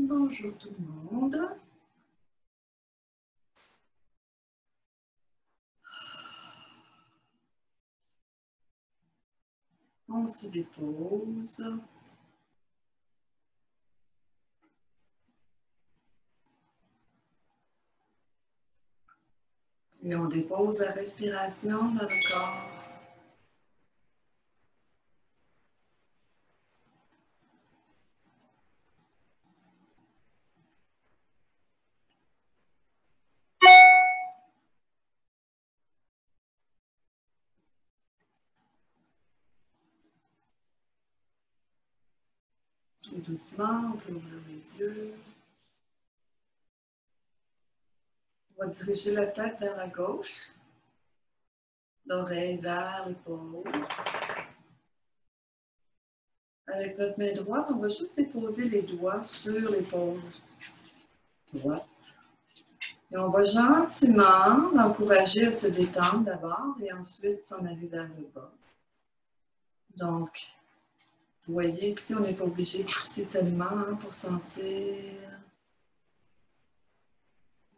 Bonjour tout le monde. On se dépose. Et on dépose la respiration dans le corps. Et doucement, on peut ouvrir les yeux. On va diriger la tête vers la gauche, l'oreille vers l'épaule. Avec notre main droite, on va juste déposer les doigts sur l'épaule droite. Et on va gentiment l'encourager à se détendre d'abord et ensuite s'en aller vers le bas. Donc, vous voyez ici, on n'est pas obligé de pousser tellement pour sentir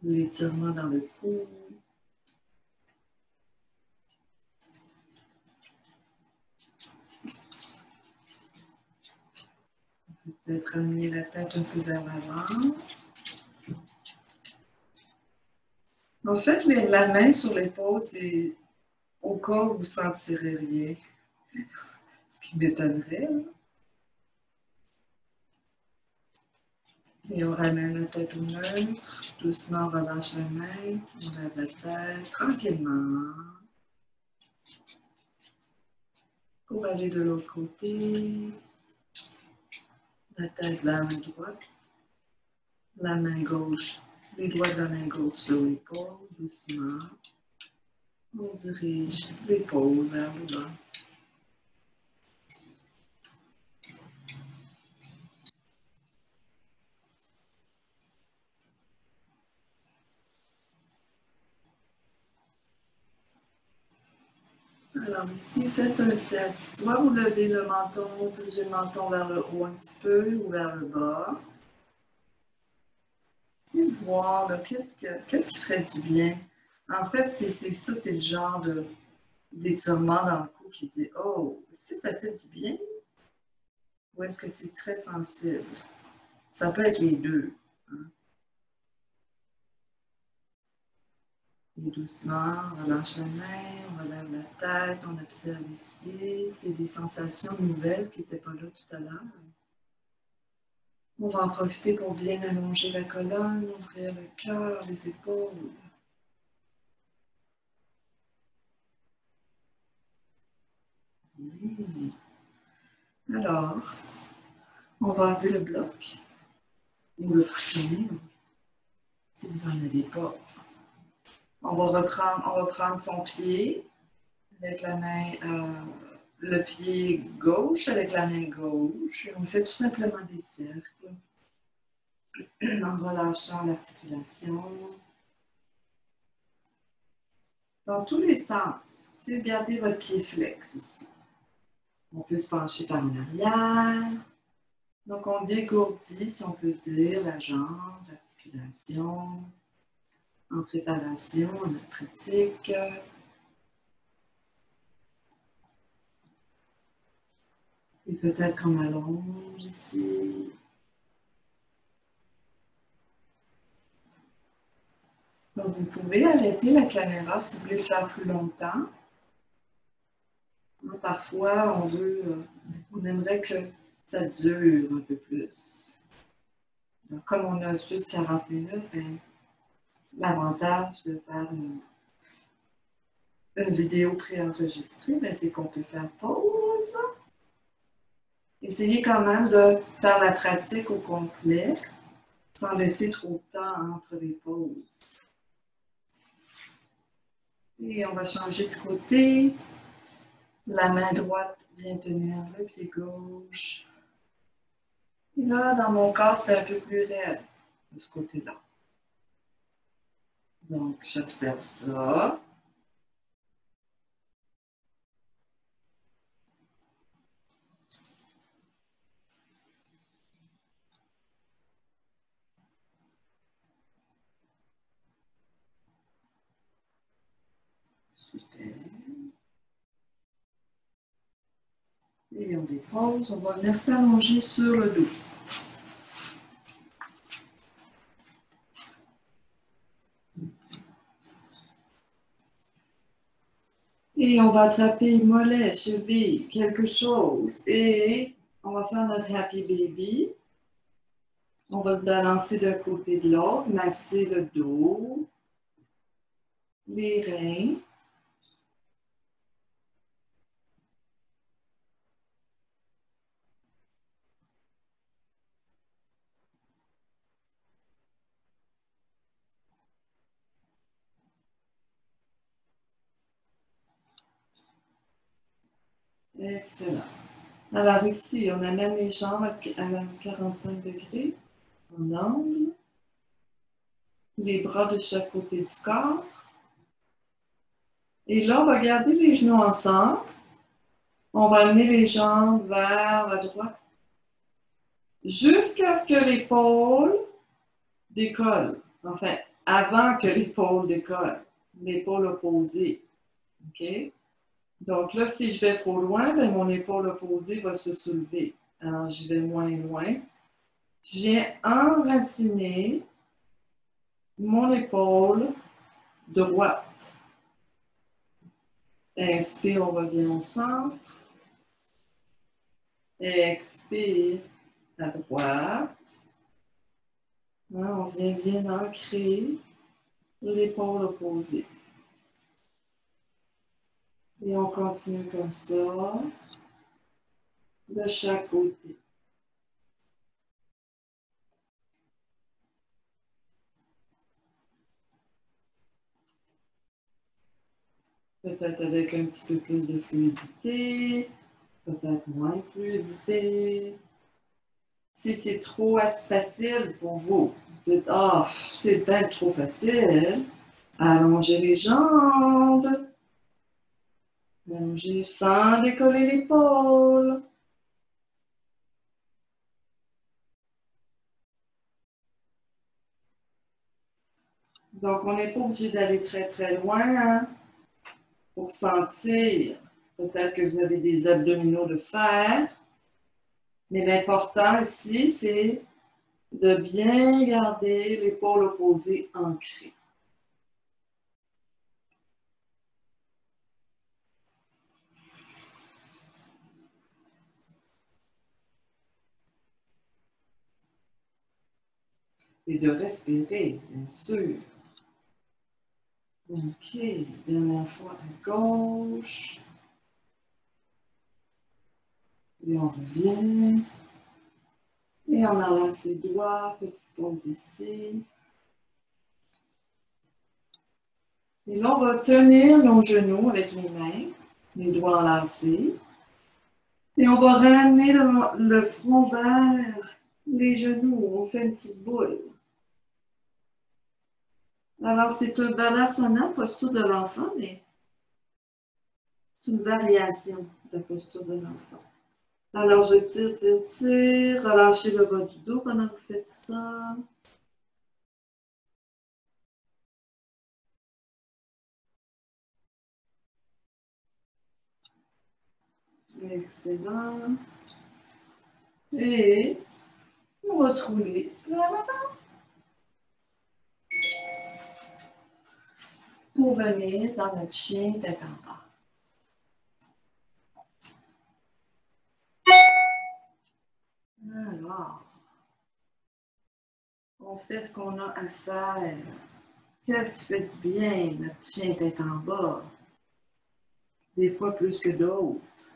l'étirement dans le cou. Peut-être amener la tête un peu vers l'avant. En fait, la main sur l'épaule, c'est au cas où vous ne sentirez rien. Ce qui m'étonnerait. Et on ramène la tête au neutre. Doucement, on relâche la main. On lève la tête tranquillement. Pour aller de l'autre côté. La tête vers la droite. La main gauche. Les doigts de la main gauche sur l'épaule. Doucement. On dirige l'épaule vers le bas. Alors ici, faites un test. Soit vous levez le menton, dirigez le menton vers le haut un petit peu ou vers le bas. Essayez de voir qu'est-ce qui ferait du bien. En fait, c'est ça, c'est le genre d'étirement dans le cou qui dit « Oh, est-ce que ça fait du bien? Ou est-ce que c'est très sensible? » Ça peut être les deux. Hein? Et doucement, on relâche la main, on relève la tête, on observe ici. C'est des sensations nouvelles qui n'étaient pas là tout à l'heure. On va en profiter pour bien allonger la colonne, ouvrir le cœur, les épaules. Bien. Alors, on va enlever le bloc ou le coussin si vous n'en avez pas. On va prendre son pied avec la main, le pied gauche avec la main gauche. Et on fait tout simplement des cercles en relâchant l'articulation. Dans tous les sens, c'est garder votre pied flex ici. On peut se pencher par en arrière. Donc, on dégourdit, si on peut dire, la jambe, l'articulation, en préparation à notre pratique. Et peut-être qu'on allonge ici. Donc, vous pouvez arrêter la caméra si vous voulez le faire plus longtemps. Parfois, on aimerait que ça dure un peu plus. Donc, comme on a juste 40 minutes, l'avantage de faire une vidéo préenregistrée, c'est qu'on peut faire pause. Essayez quand même de faire la pratique au complet sans laisser trop de temps entre les pauses. Et on va changer de côté. La main droite vient tenir le pied gauche. Et là, dans mon cas, c'est un peu plus raide de ce côté-là. Donc, j'observe ça. Super. Et on dépose. On va venir s'allonger sur le dos. Et on va attraper mollet, cheville, quelque chose. Et on va faire notre happy baby. On va se balancer d'un côté de l'autre, masser le dos, les reins. Excellent. Alors ici, on amène les jambes à 45 degrés en angle. Les bras de chaque côté du corps. Et là, on va garder les genoux ensemble. On va amener les jambes vers la droite jusqu'à ce que l'épaule décolle. Enfin, avant que l'épaule décolle. L'épaule opposée. OK? Donc là, si je vais trop loin, bien, mon épaule opposée va se soulever. Alors, je vais moins loin. Je viens enraciner mon épaule droite. Inspire, on revient au centre. Expire à droite. On vient bien ancrer l'épaule opposée. Et on continue comme ça, de chaque côté. Peut-être avec un petit peu plus de fluidité, peut-être moins de fluidité. Si c'est trop facile pour vous, vous dites « Ah, c'est bien trop facile », allongez les jambes, allongez sans décoller l'épaule. Donc, on n'est pas obligé d'aller très, très loin hein, pour sentir. Peut-être que vous avez des abdominaux de fer. Mais l'important ici, c'est de bien garder l'épaule opposée ancrée. Et de respirer, bien sûr. OK, dernière fois à gauche. Et on revient. Et on enlace les doigts, petite pause ici. Et là, on va tenir nos genoux avec les mains, les doigts enlacés. Et on va ramener le front vers les genoux. On fait une petite boule. Alors, c'est un balasana, posture de l'enfant, mais c'est une variation de la posture de l'enfant. Alors, je tire, tire, tire. Relâchez le bas du dos pendant que vous faites ça. Excellent. Et on va se rouler. Pour venir dans notre chien tête en bas. Alors, on fait ce qu'on a à faire. Qu'est-ce qui fait du bien, notre chien tête en bas? Des fois plus que d'autres.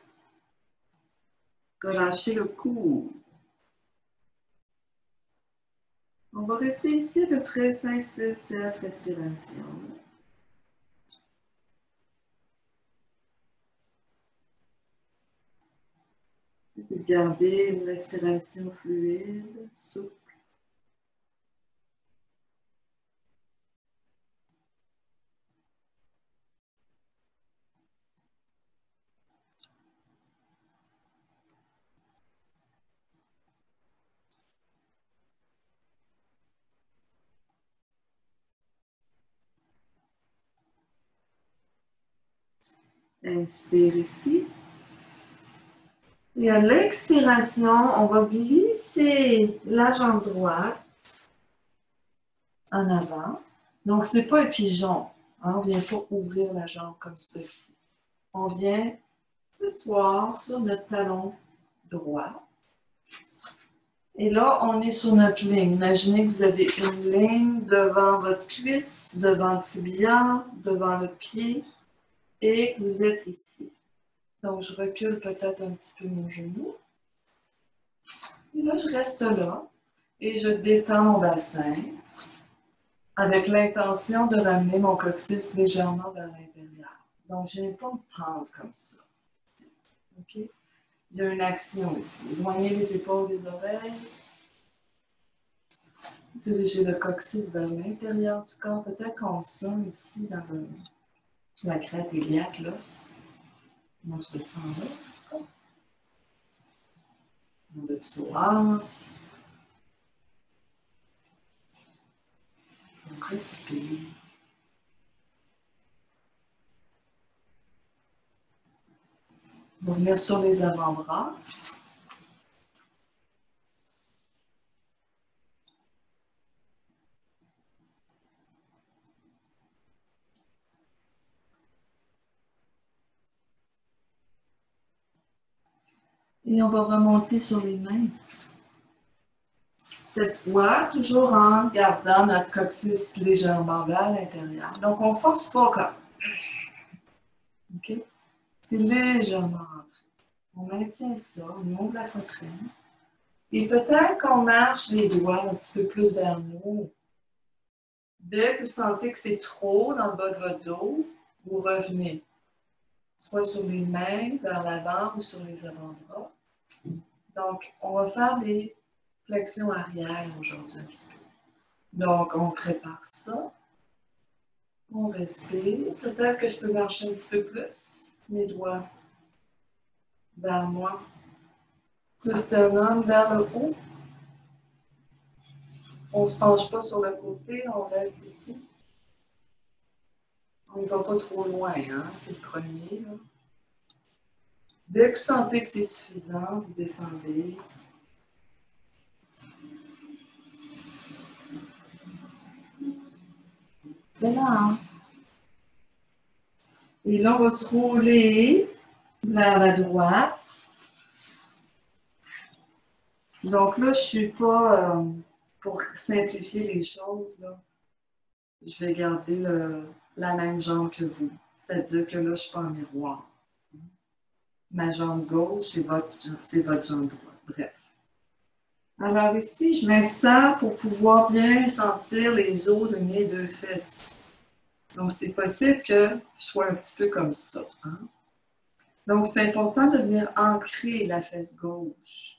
Relâchez le cou. On va rester ici à peu près 5, 6, 7 respirations. Gardez une respiration fluide, souple. Inspire ici. Et à l'expiration, on va glisser la jambe droite en avant. Donc, ce n'est pas un pigeon. Hein? On ne vient pas ouvrir la jambe comme ceci. On vient s'asseoir sur notre talon droit. Et là, on est sur notre ligne. Imaginez que vous avez une ligne devant votre cuisse, devant le tibia, devant le pied, et que vous êtes ici. Donc, je recule peut-être un petit peu mon genou. Et là, je reste là et je détends mon bassin avec l'intention de ramener mon coccyx légèrement vers l'intérieur. Donc, je ne viens pas me prendre comme ça. OK? Il y a une action ici. Éloigner les épaules des oreilles. Diriger le coccyx vers l'intérieur du corps. Peut-être qu'on sent ici dans la crête iliaque, l'os. Moi, je le sens là. Dans le psoas. On respire. On va venir sur les avant-bras. Et on va remonter sur les mains. Cette fois, toujours en gardant notre coccyx légèrement vers l'intérieur. Donc, on ne force pas comme. OK? C'est légèrement rentré. On maintient ça, on ouvre la poitrine. Et peut-être qu'on marche les doigts un petit peu plus vers nous. Dès que vous sentez que c'est trop dans le bas de votre dos, vous revenez. Soit sur les mains, vers l'avant ou sur les avant-bras. Donc, on va faire des flexions arrière aujourd'hui un petit peu. Donc, on prépare ça. On respire. Peut-être que je peux marcher un petit peu plus. Mes doigts vers moi. Le sternum vers le haut. On ne se penche pas sur le côté, on reste ici. On ne va pas trop loin, hein? C'est le premier. Là. Dès que vous sentez que c'est suffisant, vous descendez. C'est là, hein? Et là, on va se rouler vers la droite. Donc là, je ne suis pas, pour simplifier les choses, là, je vais garder la même jambe que vous. C'est-à-dire que là, je ne suis pas en miroir. Ma jambe gauche, c'est votre jambe droite. Bref. Alors ici, je m'installe pour pouvoir bien sentir les os de mes deux fesses. Donc, c'est possible que je sois un petit peu comme ça. Hein? Donc, c'est important de venir ancrer la fesse gauche.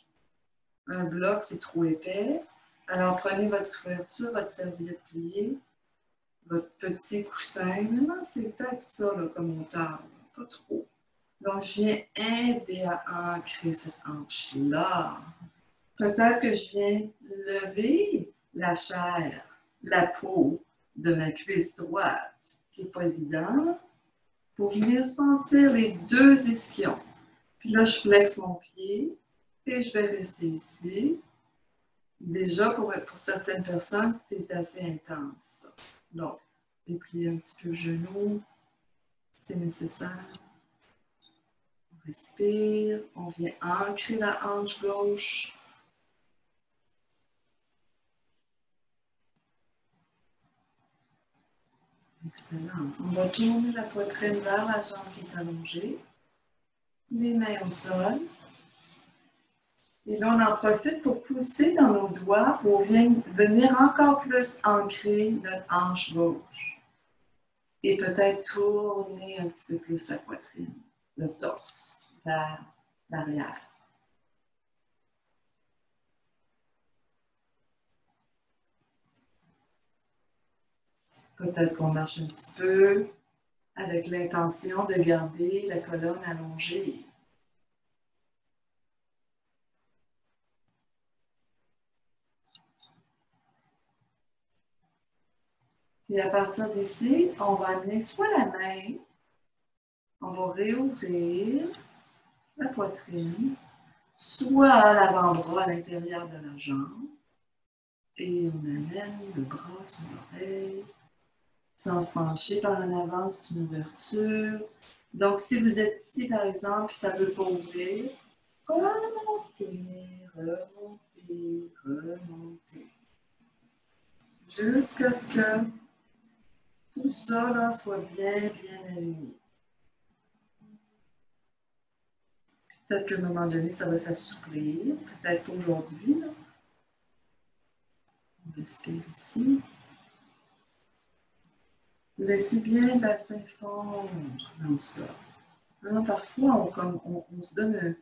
Un bloc, c'est trop épais. Alors, prenez votre couverture, votre serviette pliée, votre petit coussin. Maintenant, c'est peut-être ça là, comme hauteur, pas trop. Donc, je viens aider à ancrer cette hanche-là. Peut-être que je viens lever la chair, la peau de ma cuisse droite, qui n'est pas évident, pour venir sentir les deux ischions. Puis là, je flexe mon pied et je vais rester ici. Déjà, pour certaines personnes, c'était assez intense. Donc, déplier un petit peu le genou, c'est nécessaire. On respire, on vient ancrer la hanche gauche. Excellent. On va tourner la poitrine vers la jambe qui est allongée. Les mains au sol. Et là, on en profite pour pousser dans nos doigts pour venir encore plus ancrer notre hanche gauche. Et peut-être tourner un petit peu plus la poitrine, le torse, vers l'arrière. Peut-être qu'on marche un petit peu avec l'intention de garder la colonne allongée. Et à partir d'ici, on va amener soit la main On va réouvrir la poitrine, soit à l'avant-bras, à l'intérieur de la jambe. Et on amène le bras sur l'oreille, sans se pencher par en avant, c'est une ouverture. Donc, si vous êtes ici, par exemple, ça ne veut pas ouvrir, remontez, remontez, remontez. Jusqu'à ce que tout ça là, soit bien, bien aligné. Peut-être qu'à un moment donné, ça va s'assouplir. Peut-être aujourd'hui. On respire ici. Laissez bien le bassin fondre comme ça. Alors, parfois, on se donne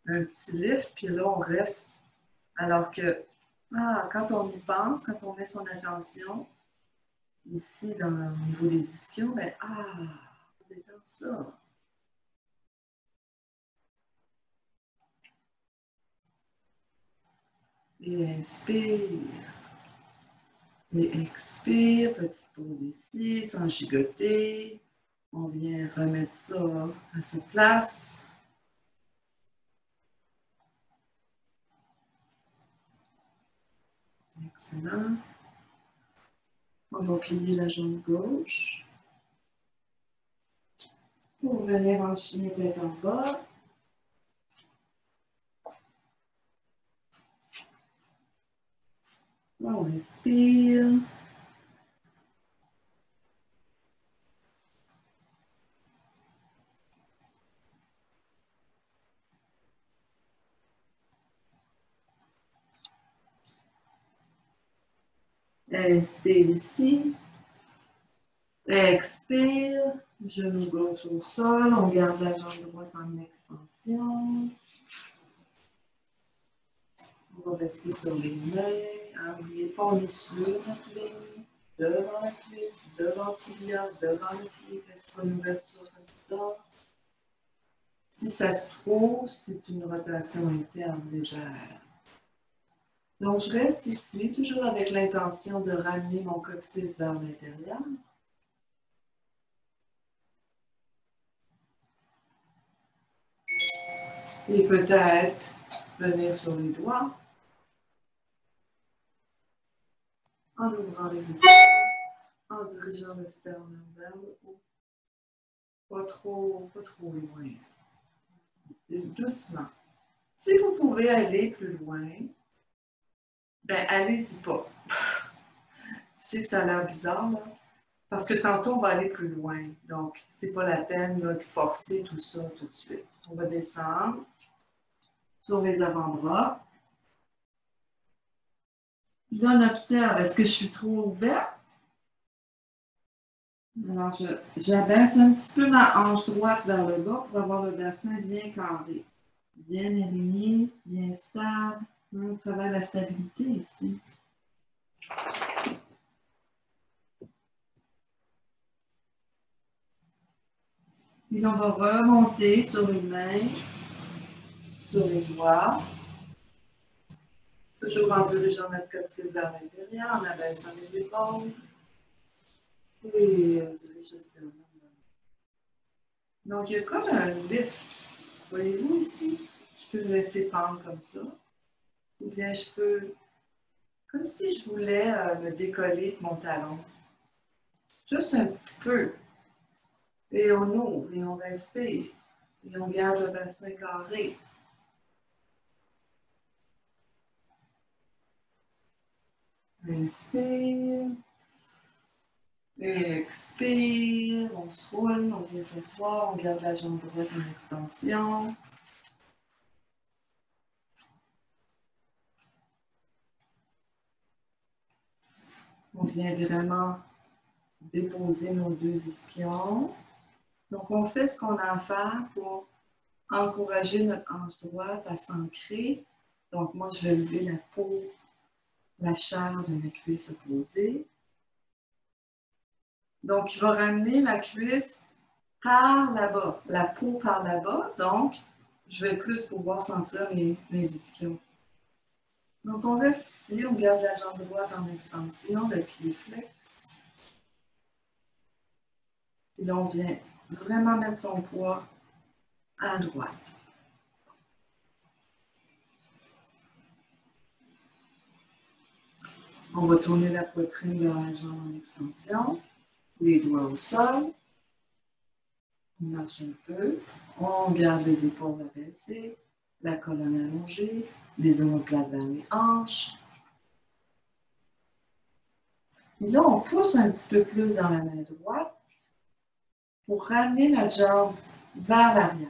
un petit lift, puis là, on reste. Alors que, quand on y pense, quand on met son attention, ici, au niveau des ischions, ben, on détend ça. Et inspire. Et expire, petite pause ici, sans gigoter. On vient remettre ça à sa place. Excellent. On va plier la jambe gauche. Pour venir enchaîner tête en bas. On respire. Inspire ici. Expire. Genou gauche au sol. On garde la jambe droite en extension. On va rester sur les mains. N'oubliez pas, on est sur notre ligne. Devant la cuisse, devant le tibia, devant le pied. Faites une ouverture comme ça. Si ça se trouve, c'est une rotation interne légère. Donc, je reste ici, toujours avec l'intention de ramener mon coccyx vers l'intérieur. Et peut-être venir sur les doigts. En ouvrant les épaules, en dirigeant le sternum vers le haut. Pas trop loin. Et doucement. Si vous pouvez aller plus loin, ben allez-y pas. Je sais que ça a l'air bizarre, là. Parce que tantôt, on va aller plus loin. Donc, c'est pas la peine là, de forcer tout ça tout de suite. On va descendre sur les avant-bras. Là, on observe, est-ce que je suis trop ouverte? Alors, j'abaisse un petit peu ma hanche droite vers le bas pour avoir le bassin bien carré. Bien aligné, bien stable. On travaille la stabilité ici. Puis on va remonter sur les mains, sur les doigts. Toujours en dirigeant notre coccyx vers l'intérieur, en abaissant les épaules. Et on dirige le sternum. Donc, il y a comme un lift. Voyez-vous ici? Je peux le laisser pendre comme ça. Ou bien je peux, comme si je voulais me décoller de mon talon. Juste un petit peu. Et on ouvre et on respire. Et on garde le bassin carré. Inspire. Expire. On se roule, on vient s'asseoir, on garde la jambe droite en extension. On vient vraiment déposer nos deux ischions. Donc, on fait ce qu'on a à faire pour encourager notre hanche droite à s'ancrer. Donc, moi, je vais lever la peau, la chair de ma cuisse opposée. Donc, il va ramener ma cuisse par là-bas, la peau par là-bas. Donc, je vais plus pouvoir sentir mes ischions. Donc, on reste ici, on garde la jambe droite en extension, le pied flex. Et là, on vient vraiment mettre son poids à droite. On va tourner la poitrine vers la jambe en extension, les doigts au sol. On marche un peu, on garde les épaules abaissées, la colonne allongée, les omoplates vers les hanches. Et là, on pousse un petit peu plus dans la main droite pour ramener notre jambe vers l'arrière,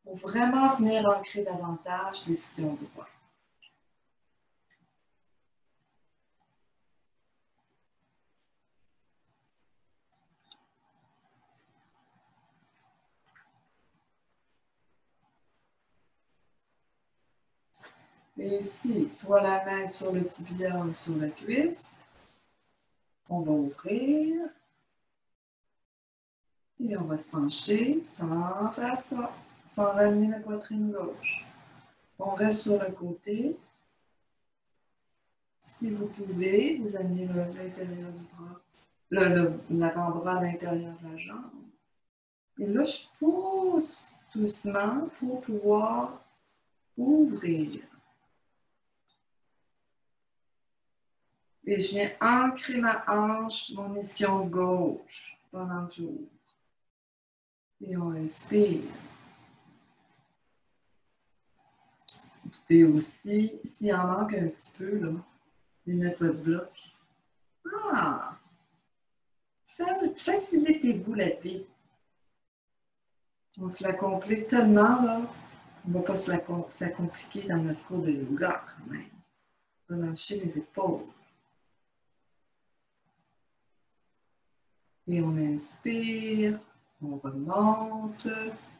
pour vraiment venir ancrer davantage l'ischion droit. Et ici, soit la main sur le tibia ou sur la cuisse, on va ouvrir et on va se pencher sans faire ça, sans ramener la poitrine gauche. On reste sur le côté. Si vous pouvez, vous amenez l'intérieur du bras, l'avant-bras à l'intérieur de la jambe. Et là, je pousse doucement pour pouvoir ouvrir. Et je viens ancrer ma hanche, mon ischion gauche pendant que j'ouvre. Et on inspire. Et aussi, s'il en manque un petit peu, là, de mettre votre bloc. Ah! Facilitez-vous la vie. On se la complique tellement, là. On ne va pas se la compliquer dans notre cours de yoga, quand même. Relâchez les épaules. Et on inspire, on remonte,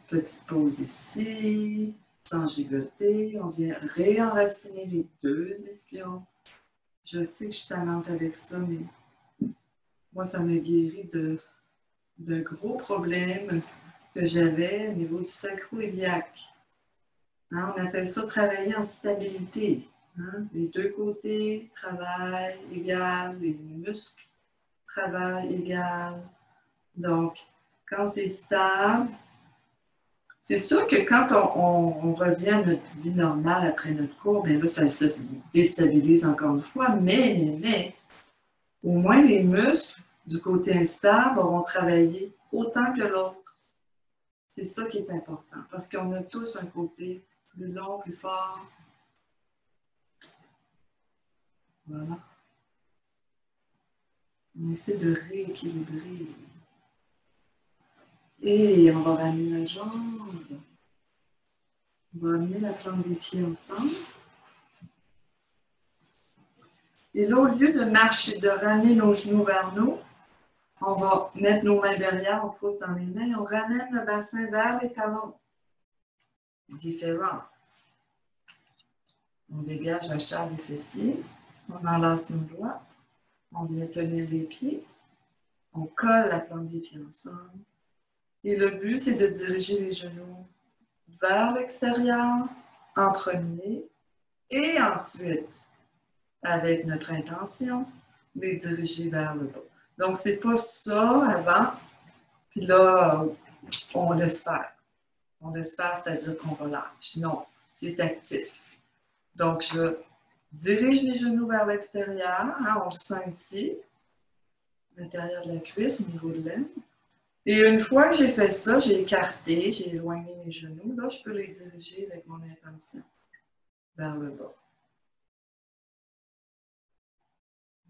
petite pause ici, sans gigoter, on vient réenraciner les deux ischions. Je sais que je suis talente avec ça, mais moi, ça m'a guéri de gros problèmes que j'avais au niveau du sacro-iliaque. Hein, on appelle ça travailler en stabilité. Hein? Les deux côtés, travail égal, les muscles, travail égal. Donc, quand c'est stable, c'est sûr que quand on revient à notre vie normale après notre cours, bien là, ça se déstabilise encore une fois, mais, au moins les muscles du côté instable auront travaillé autant que l'autre. C'est ça qui est important, parce qu'on a tous un côté plus long, plus fort. Voilà. On essaie de rééquilibrer. Et on va ramener la jambe. On va amener la plante des pieds ensemble. Et là, au lieu de marcher, de ramener nos genoux vers nous, on va mettre nos mains derrière, on pousse dans les mains, on ramène le bassin vers les talons. Différent. On dégage la chair des fessiers, on enlace nos doigts, on vient tenir les pieds, on colle la plante des pieds ensemble. Et le but, c'est de diriger les genoux vers l'extérieur en premier et ensuite, avec notre intention, les diriger vers le bas. Donc, c'est pas ça avant, puis là, on laisse faire. On laisse faire, c'est-à-dire qu'on relâche. Non, c'est actif. Donc, je dirige les genoux vers l'extérieur. Hein, on le sent ici, à l'intérieur de la cuisse, au niveau de l'aine. Et une fois que j'ai fait ça, j'ai écarté, j'ai éloigné mes genoux. Là, je peux les diriger avec mon intention vers le bas.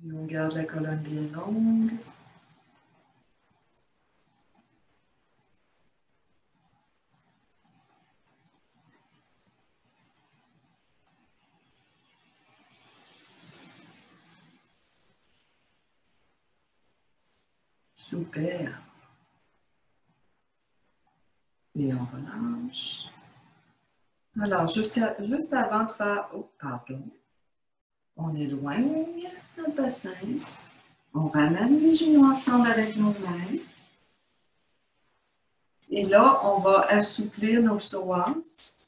Et on garde la colonne bien longue. Super. Et on relâche. Alors, juste avant de faire... Oh, pardon. On éloigne notre bassin. On ramène les genoux ensemble avec nos mains. Et là, on va assouplir nos psoas.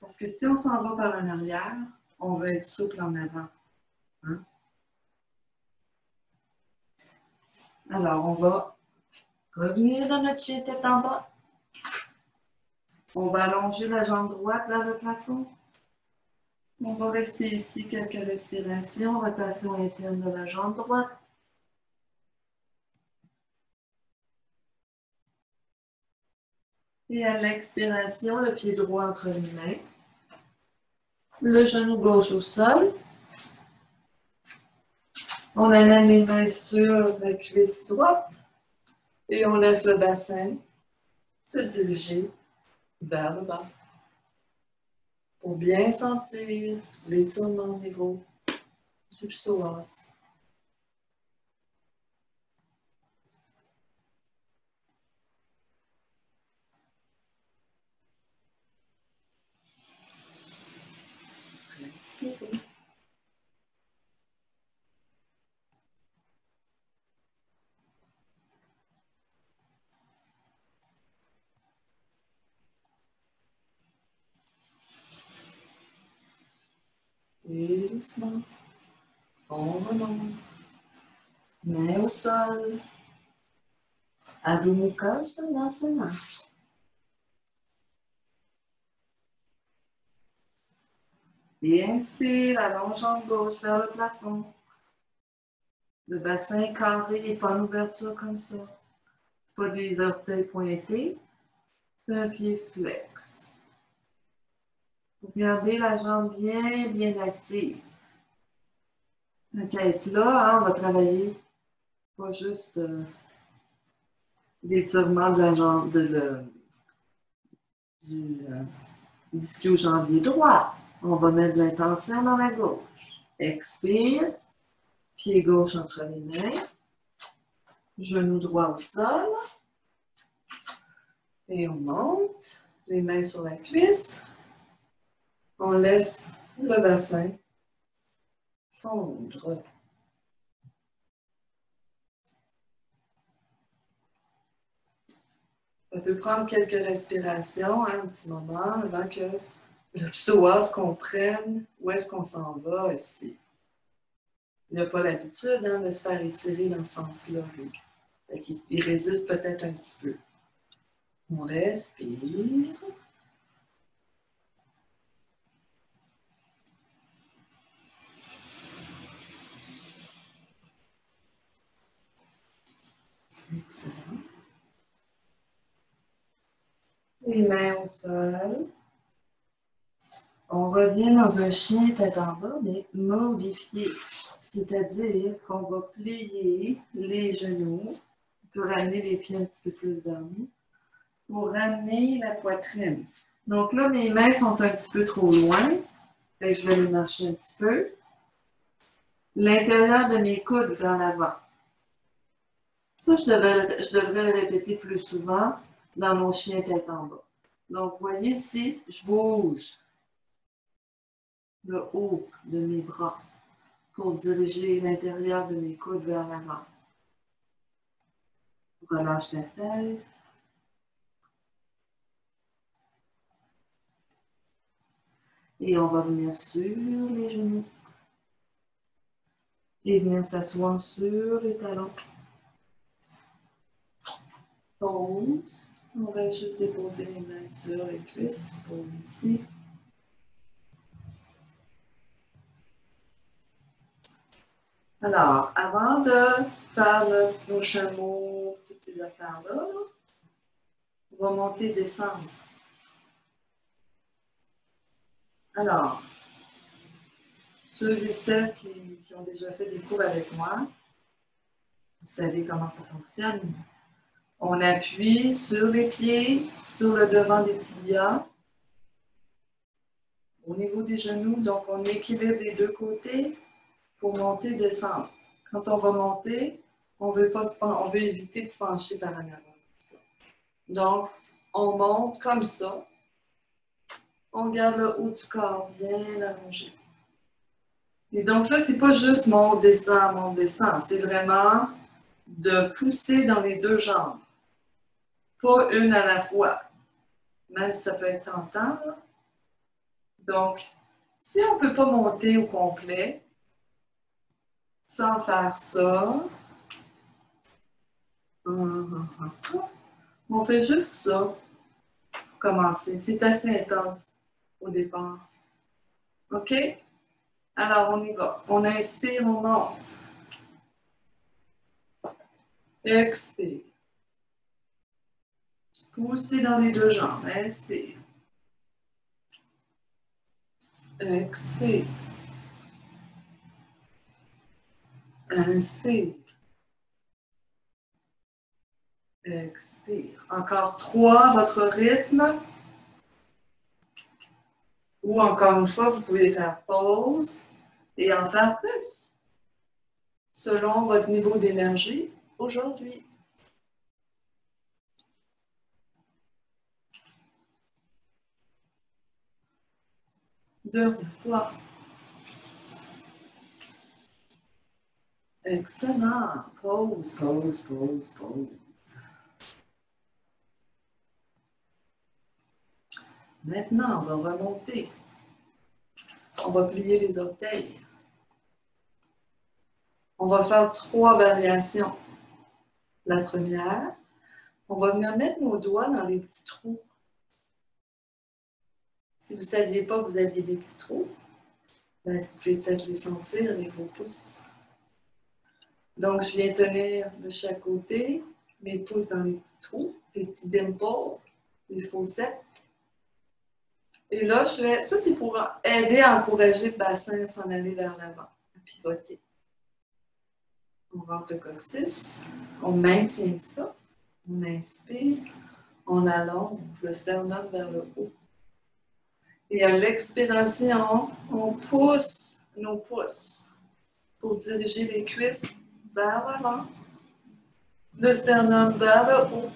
Parce que si on s'en va par en arrière, on va être souple en avant. Hein? Alors, on va revenir dans notre chien tête en bas. On va allonger la jambe droite vers le plafond. On va rester ici quelques respirations, rotation interne de la jambe droite. Et à l'expiration, le pied droit entre les mains. Le genou gauche au sol. On amène les mains sur la cuisse droite et on laisse le bassin se diriger vers le bas pour bien sentir l'étirement au niveau du psoas. Inspirez. Et doucement, on remonte. Main au sol. Adho Mukha Svanasana. Et inspire, allonge jambe gauche vers le plafond. Le bassin carré et pas une ouverture comme ça. Pas des orteils pointés. C'est un pied flex. Vous gardez la jambe bien active. Donc, être là, hein, on va travailler pas juste l'étirement de la jambe, du ischio-jambier droit. On va mettre de l'intention dans la gauche. Expire. Pied gauche entre les mains. Genou droit au sol. Et on monte. Les mains sur la cuisse. On laisse le bassin fondre. On peut prendre quelques respirations, un petit moment, avant que le psoas comprenne où est-ce qu'on s'en va ici. Il n'a pas l'habitude de se faire étirer dans ce sens-là. Il résiste peut-être un petit peu. On respire. Excellent. Les mains au sol. On revient dans un chien tête en bas, mais modifié. C'est-à-dire qu'on va plier les genoux. On peut ramener les pieds un petit peu plus vers nous pour ramener la poitrine. Donc là, mes mains sont un petit peu trop loin. Fait que je vais les marcher un petit peu. L'intérieur de mes coudes vers l'avant. Ça, je devrais le répéter plus souvent dans mon chien tête en bas. Donc, vous voyez ici, je bouge le haut de mes bras pour diriger l'intérieur de mes coudes vers l'avant. Relâche ta tête. Et on va venir sur les genoux. Et venir s'asseoir sur les talons. Pause. On va juste déposer les mains sur les cuisses. Pose ici. Alors, avant de faire le prochain mot, toutes ces affaires-là, on va monter et descendre. Alors, ceux et celles qui ont déjà fait des cours avec moi, vous savez comment ça fonctionne. On appuie sur les pieds, sur le devant des tibias, au niveau des genoux, donc on équilibre les deux côtés pour monter et descendre. Quand on va monter, on veut éviter de se pencher par en avant. Donc, on monte comme ça. On garde le haut du corps bien allongé. Et donc là, c'est pas juste monte, descend. C'est vraiment de pousser dans les deux jambes. Pas une à la fois. Même si ça peut être tentant. Là. Donc, si on ne peut pas monter au complet, sans faire ça, on fait juste ça. commencer. C'est assez intense au départ. OK? Alors, on y va. On inspire, on monte. Expire. Poussez dans les deux jambes. Inspire. Expire. Inspire. Expire. Encore 3, votre rythme. Ou encore une fois, vous pouvez faire pause et en faire plus, selon votre niveau d'énergie aujourd'hui. Deux fois. Excellent. Pause, pause, pause, pause. Maintenant, on va remonter. On va plier les orteils. On va faire 3 variations. La première, on va venir mettre nos doigts dans les petits trous. Si vous ne saviez pas que vous aviez des petits trous, ben, vous pouvez peut-être les sentir avec vos pouces. Donc, je viens tenir de chaque côté mes pouces dans les petits trous, les petits dimples, les fossettes. Et là, je fais, ça c'est pour aider à encourager le bassin à s'en aller vers l'avant, à pivoter. On rentre le coccyx, on maintient ça, on inspire, on allonge le sternum vers le haut. Et à l'expiration, on pousse nos pouces pour diriger les cuisses vers l'avant, le sternum vers le haut.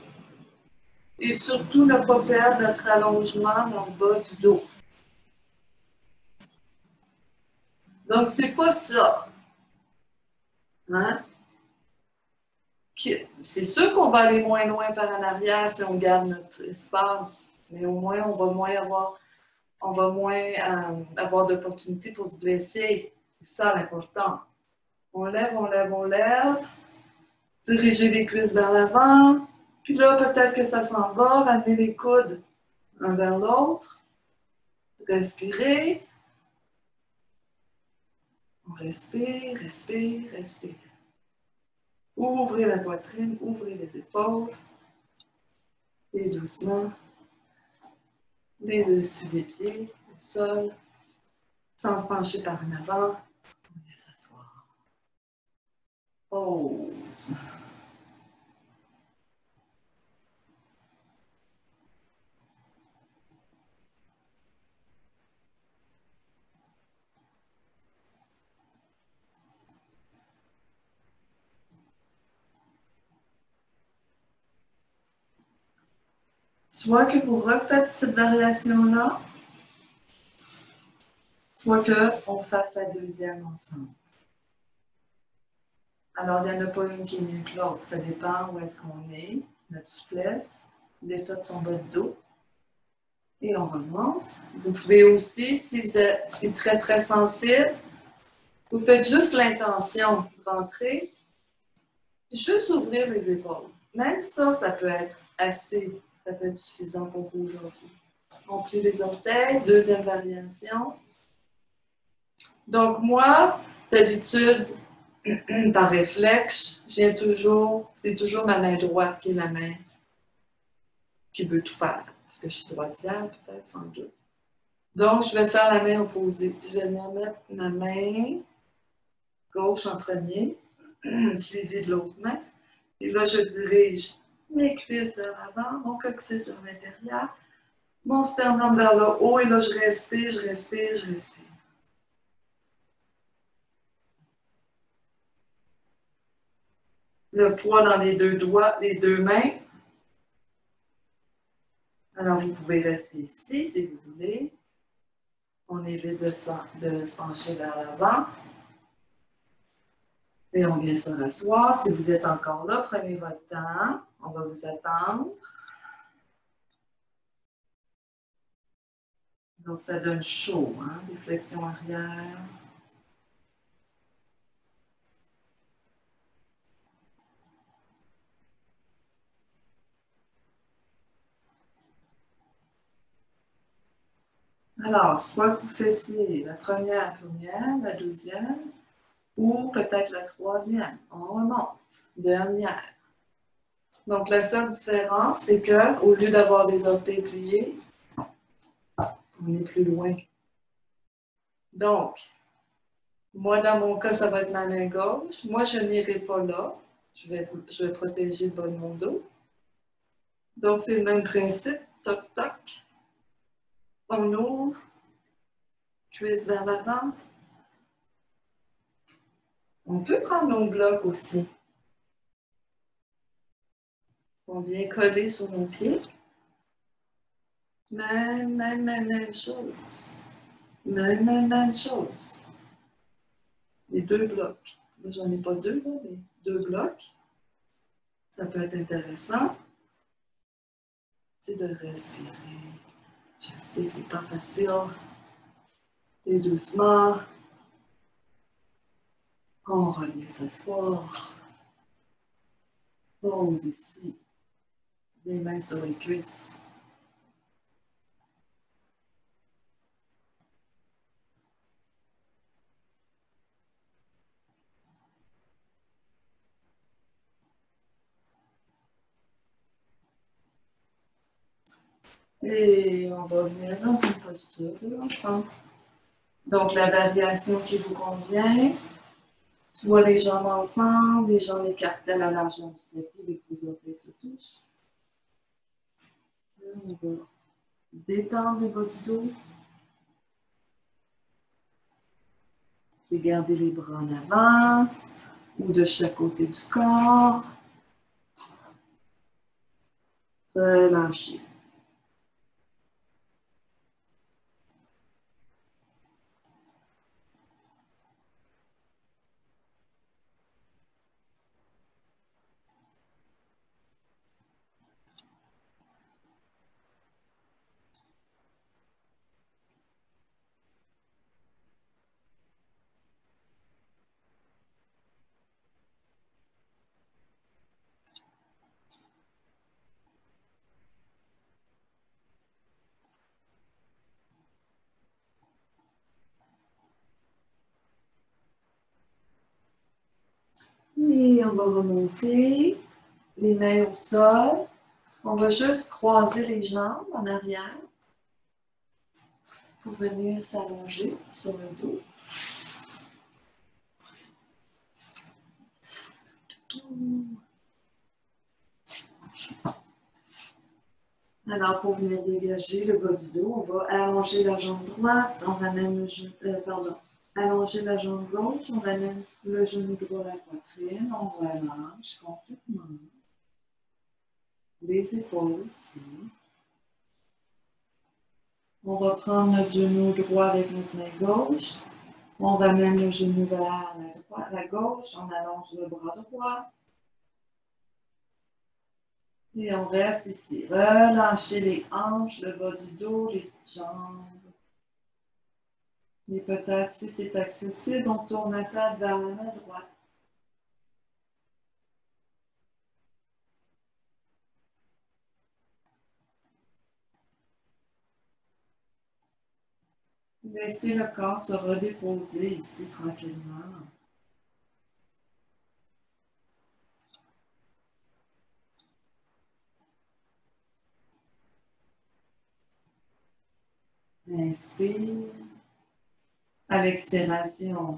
Et surtout, ne pas perdre notre allongement dans le bas du dos. Donc, c'est pas ça. Hein? C'est sûr qu'on va aller moins loin par en arrière si on garde notre espace, mais au moins, on va moins avoir d'opportunités pour se blesser. C'est ça l'important. On lève, on lève, on lève. Diriger les cuisses vers l'avant. Puis là, peut-être que ça s'en va. Ramener les coudes un vers l'autre. Respirer. On respire, respire, respire. Ouvrez la poitrine, ouvrez les épaules. Et doucement, les dessus des pieds, au sol, sans se pencher par en avant. On vient s'asseoir. Pause. Soit que vous refaites cette variation-là, soit qu'on fasse la deuxième ensemble. Alors, il n'y en a pas une qui est mieux que l'autre. Ça dépend où est-ce qu'on est, notre souplesse, l'état de son bas de dos. Et on remonte. Vous pouvez aussi, si c'est très, très sensible, vous faites juste l'intention de rentrer, juste ouvrir les épaules. Même ça, ça peut être assez, ça peut être suffisant pour vous aujourd'hui. On plie les orteils, deuxième variation. Donc moi, d'habitude, par réflexe, c'est toujours ma main droite qui est la main qui veut tout faire. Parce que je suis droitière, peut-être, sans doute. Donc, je vais faire la main opposée. Je vais venir mettre ma main gauche en premier, suivie de l'autre main. Et là, je dirige mes cuisses vers l'avant, mon coccyx vers l'intérieur, mon sternum vers le haut. Et là, je respire, je respire, je respire. Le poids dans les deux doigts, les deux mains. Alors, vous pouvez rester ici si vous voulez. On évite de se pencher vers l'avant. Et on vient se rasseoir. Si vous êtes encore là, prenez votre temps. On va vous attendre. Donc, ça donne chaud, hein? Des flexions arrière. Alors, soit vous faites la première, la deuxième, ou peut-être la troisième. On remonte. Dernière. Donc, la seule différence, c'est qu'au lieu d'avoir les orteils pliés, on est plus loin. Donc, moi, dans mon cas, ça va être ma main gauche. Moi, je n'irai pas là. Je vais protéger le bas de mon dos. Donc, c'est le même principe. Toc, toc. On ouvre. Cuisse vers l'avant. On peut prendre nos blocs aussi. On vient coller sur nos pieds. Même chose. Même chose. Les deux blocs. Là, j'en ai pas deux, là, mais deux blocs. Ça peut être intéressant. C'est de respirer. Je sais que c'est pas facile. Et doucement, on revient s'asseoir. Pose ici. Les mains sur les cuisses. Et on va venir dans une posture de l'enfant. Donc, la variation qui vous convient, soit les jambes ensemble, les jambes écartées à la largeur du tapis, les coudes orteils se touchent. Là, on va détendre le bas du dos. Et garder les bras en avant ou de chaque côté du corps. Relâchez. Et on va remonter les mains au sol. On va juste croiser les jambes en arrière pour venir s'allonger sur le dos. Alors, pour venir dégager le bas du dos, on va allonger la jambe droite, on ramène le genou, allonger la jambe gauche, on ramène le genou droit à la poitrine, on relâche complètement. Les épaules aussi. On va prendre notre genou droit avec notre main gauche. On ramène le genou vers la gauche, on allonge le bras droit. Et on reste ici. Relâchez les hanches, le bas du dos, les jambes. Et peut-être, si c'est accessible, on tourne la tête vers la main droite. Laissez le corps se redéposer ici tranquillement. Inspire. À l'expiration,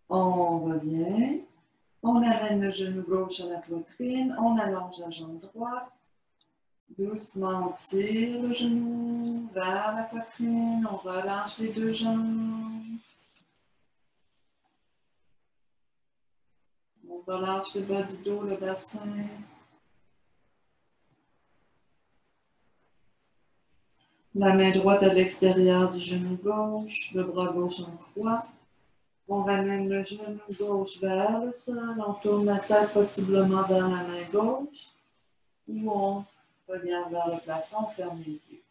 on revient. On amène le genou gauche à la poitrine. On allonge la jambe droite. Doucement, on tire le genou vers la poitrine. On relâche les deux jambes. On relâche le bas du dos, le bassin. La main droite à l'extérieur du genou gauche, le bras gauche en croix. On ramène le genou gauche vers le sol. On tourne la tête possiblement vers la main gauche. Ou on regarde vers le plafond, on ferme les yeux.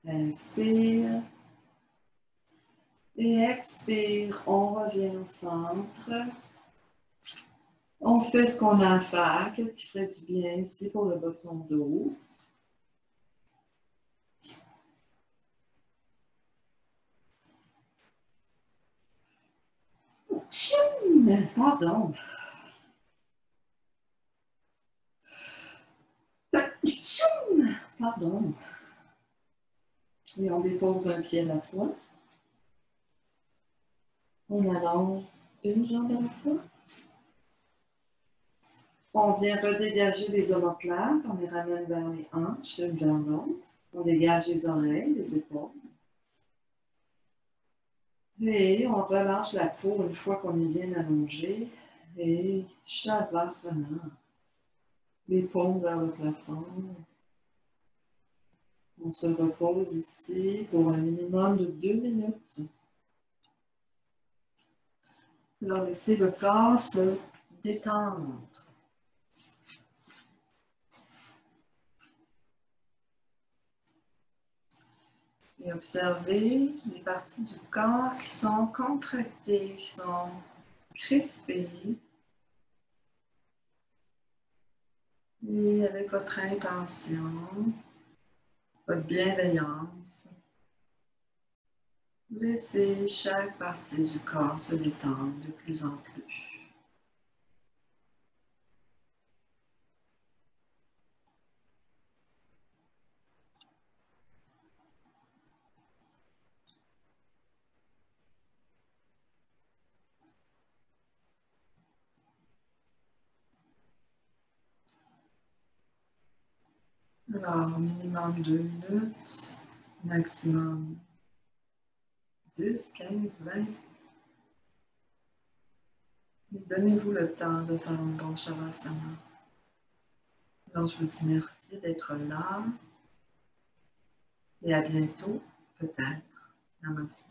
Inspire. Et expire, on revient au centre. On fait ce qu'on a à faire. Qu'est-ce qui ferait du bien ici pour le bas de son dos? Tchim! Pardon. Tchim! Pardon. Et on dépose un pied à la fois. On allonge une jambe à la fois. On vient redégager les omoplates. On les ramène vers les hanches, une vers l'autre. On dégage les oreilles, les épaules. Et on relâche la peau une fois qu'on est bien allongé. Et Shavasana. Les paumes vers le plafond. On se repose ici pour un minimum de 2 minutes. Alors, laissez le corps se détendre. Et observez les parties du corps qui sont contractées, qui sont crispées. Et avec votre intention, votre bienveillance, laissez chaque partie du corps se détendre de plus en plus. Alors, minimum 2 minutes, maximum 10, 15, 20. Donnez-vous le temps de faire un bon Shavasana. Alors, je vous dis merci d'être là et à bientôt, peut-être. Namaste.